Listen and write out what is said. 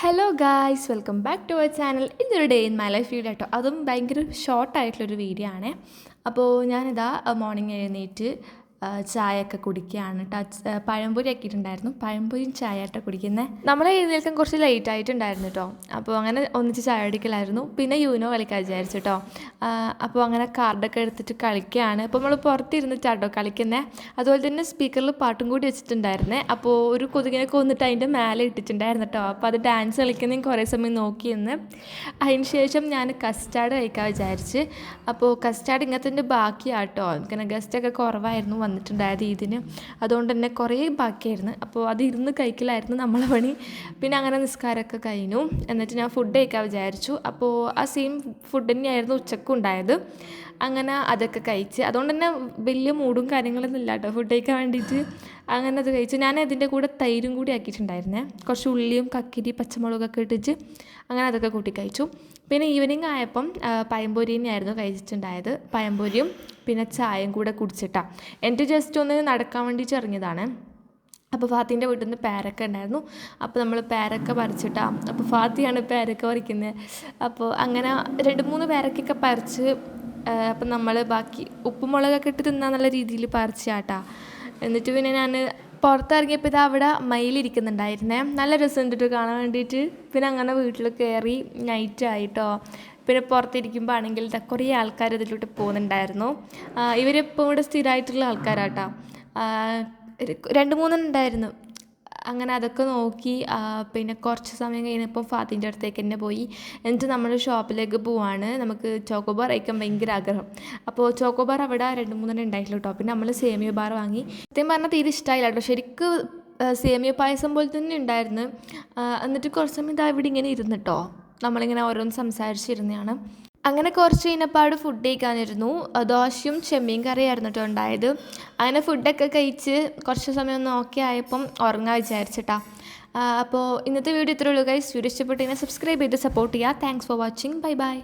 Hello guys, welcome back to our channel. ഇന്നൊരു day in my life video കേട്ടോ. അതും ഭയങ്കര ഷോർട്ടായിട്ടുള്ളൊരു വീഡിയോ ആണ്. അപ്പോൾ ഞാനിതാ മോർണിംഗ് എഴുന്നേറ്റ് ചായയൊക്കെ കുടിക്കുകയാണ് കേട്ടോ. പഴംപൊരി ആക്കിയിട്ടുണ്ടായിരുന്നു. പഴംപൊരിയും ചായ കേട്ടോ കുടിക്കുന്നത്. നമ്മളെ എഴുന്നേൽക്കാൻ കുറച്ച് ലേറ്റ് ആയിട്ടുണ്ടായിരുന്നു കേട്ടോ. അപ്പോൾ അങ്ങനെ ഒന്നിച്ച് ചായ കുടിക്കലായിരുന്നു. പിന്നെ യൂനോ കളിക്കാൻ വിചാരിച്ചു കേട്ടോ. അപ്പോൾ അങ്ങനെ കാർഡൊക്കെ എടുത്തിട്ട് കളിക്കുകയാണ്. അപ്പോൾ നമ്മൾ പുറത്തിരുന്നിട്ടാട്ടോ കളിക്കുന്നത്. അതുപോലെ തന്നെ സ്പീക്കറിൽ പാട്ടും കൂടി വെച്ചിട്ടുണ്ടായിരുന്നേ. അപ്പോൾ ഒരു കൊതുകിനെ കൊന്നിട്ട് അതിൻ്റെ മേലെ ഇട്ടിട്ടുണ്ടായിരുന്നു കേട്ടോ. അപ്പോൾ അത് ഡാൻസ് കളിക്കുന്നതും കുറേ സമയം നോക്കിയെന്ന്. അതിന് ശേഷം ഞാൻ കസ്റ്റാർഡ് കഴിക്കാൻ വിചാരിച്ച്. അപ്പോൾ കസ്റ്റാർഡ് ഇങ്ങനത്തെ ബാക്കിയാട്ടോ. ഇങ്ങനെ ഗസ്റ്റൊക്കെ കുറവായിരുന്നു വന്നിട്ടുണ്ടായത് ഇതിന്. അതുകൊണ്ട് തന്നെ കുറേ ബാക്കിയായിരുന്നു. അപ്പോൾ അത് ഇരുന്ന് കഴിക്കലായിരുന്നു നമ്മളെ പണി. പിന്നെ അങ്ങനെ നിസ്കാരമൊക്കെ കഴിഞ്ഞു. എന്നിട്ട് ഞാൻ ഫുഡ് കഴിക്കാൻ വിചാരിച്ചു. അപ്പോൾ ആ സെയിം ഫുഡ് തന്നെയായിരുന്നു ഉച്ചക്കും ഉണ്ടായത്. അങ്ങനെ അതൊക്കെ കഴിച്ച്. അതുകൊണ്ട് തന്നെ വലിയ മൂടും കാര്യങ്ങളൊന്നും ഇല്ല കേട്ടോ ഫുഡ് കഴിക്കാൻ വേണ്ടിയിട്ട്. അങ്ങനെ അത് കഴിച്ചു. ഞാൻ അതിൻ്റെ കൂടെ തൈരും കൂടി ആക്കിയിട്ടുണ്ടായിരുന്നേ. കുറച്ച് ഉള്ളിയും കക്കിരി പച്ചമുളകൊക്കെ ഇട്ടിട്ട് അങ്ങനെ അതൊക്കെ കൂട്ടി കഴിച്ചു. പിന്നെ ഈവനിങ് ആയപ്പം പഴംപൊരി തന്നെയായിരുന്നു കഴിച്ചിട്ടുണ്ടായത്. പഴംപൊരിയും പിന്നെ ചായയും കൂടെ കുടിച്ചിട്ടാണ്. എൻ്റെ ജസ്റ്റ് ഒന്ന് നടക്കാൻ വേണ്ടിയിട്ട് ഇറങ്ങിയതാണ്. അപ്പോൾ ഫാത്തിൻ്റെ വീട്ടിൽ നിന്ന് പേരക്ക ഉണ്ടായിരുന്നു. അപ്പോൾ നമ്മൾ പേരക്ക പറിച്ചിട്ടാണ്. അപ്പോൾ ഫാത്തിയാണ് പേരക്ക പറിക്കുന്നത്. അപ്പോൾ അങ്ങനെ 2-3 പേരക്കൊക്കെ പറിച്ച് അപ്പം നമ്മൾ ബാക്കി ഉപ്പും മുളകൊക്കെ ഇട്ട് തിന്നാന്നുള്ള രീതിയിൽ പറിച്ചാട്ടാ. എന്നിട്ട് പിന്നെ ഞാൻ പുറത്തിറങ്ങിയപ്പോൾ ഇതാ അവിടെ മയിലിരിക്കുന്നുണ്ടായിരുന്നേ. നല്ല രസമുണ്ടിട്ട് കാണാൻ വേണ്ടിയിട്ട്. പിന്നെ അങ്ങനെ വീട്ടിൽ കയറി നൈറ്റ് ആയിട്ടോ. പിന്നെ പുറത്തിരിക്കുമ്പോൾ ആണെങ്കിൽ കുറേ ആൾക്കാർ ഇതിലോട്ട് പോകുന്നുണ്ടായിരുന്നു. ഇവരിപ്പോൾ ഇവിടെ സ്ഥിരമായിട്ടുള്ള ആൾക്കാരാട്ടോ. 2-3 ഉണ്ടായിരുന്നു. അങ്ങനെ അതൊക്കെ നോക്കി പിന്നെ കുറച്ച് സമയം കഴിഞ്ഞപ്പോൾ ഫാത്തിൻ്റെ അടുത്തേക്ക് തന്നെ പോയി. എന്നിട്ട് നമ്മൾ ഷോപ്പിലേക്ക് പോവാണ്. നമുക്ക് ചോക്കോബാർ കഴിക്കാൻ ഭയങ്കര ആഗ്രഹം. അപ്പോൾ ചോക്കോബാർ അവിടെ 2-3 ഉണ്ടായിട്ടില്ല കേട്ടോ. പിന്നെ നമ്മൾ സേമിയ ബാർ വാങ്ങി. സത്യം പറഞ്ഞാൽ തീരെ ഇഷ്ടമായില്ല കേട്ടോ. ശരിക്കും സേമിയ പായസം പോലെ തന്നെ ഉണ്ടായിരുന്നു. എന്നിട്ട് കുറച്ച് സമയം ഇതാ ഇവിടെ ഇങ്ങനെ ഇരുന്നിട്ടോ. നമ്മളിങ്ങനെ ഓരോന്ന് സംസാരിച്ചിരുന്നതാണ്. അങ്ങനെ കുറച്ച് കഴിഞ്ഞപ്പോൾ ഫുഡ് കഴിക്കാനിരുന്നു. ദോശയും ചെമ്മീൻ കറിയായിരുന്നു കേട്ടോ ഉണ്ടായത്. അങ്ങനെ ഫുഡൊക്കെ കഴിച്ച് കുറച്ച് സമയം ഒന്ന് ഓക്കെ ആയപ്പം ഉറങ്ങാൻ വിചാരിച്ചിട്ടാ. അപ്പോൾ ഇന്നത്തെ വീഡിയോ ഇത്രയേ ഉള്ളൂ ഗൈസ്. വീഡിയോ ഇഷ്ടപ്പെട്ടെങ്കിൽ സബ്സ്ക്രൈബ് ചെയ്ത് സപ്പോർട്ട് ചെയ്യുക. Thanks for watching. Bye bye.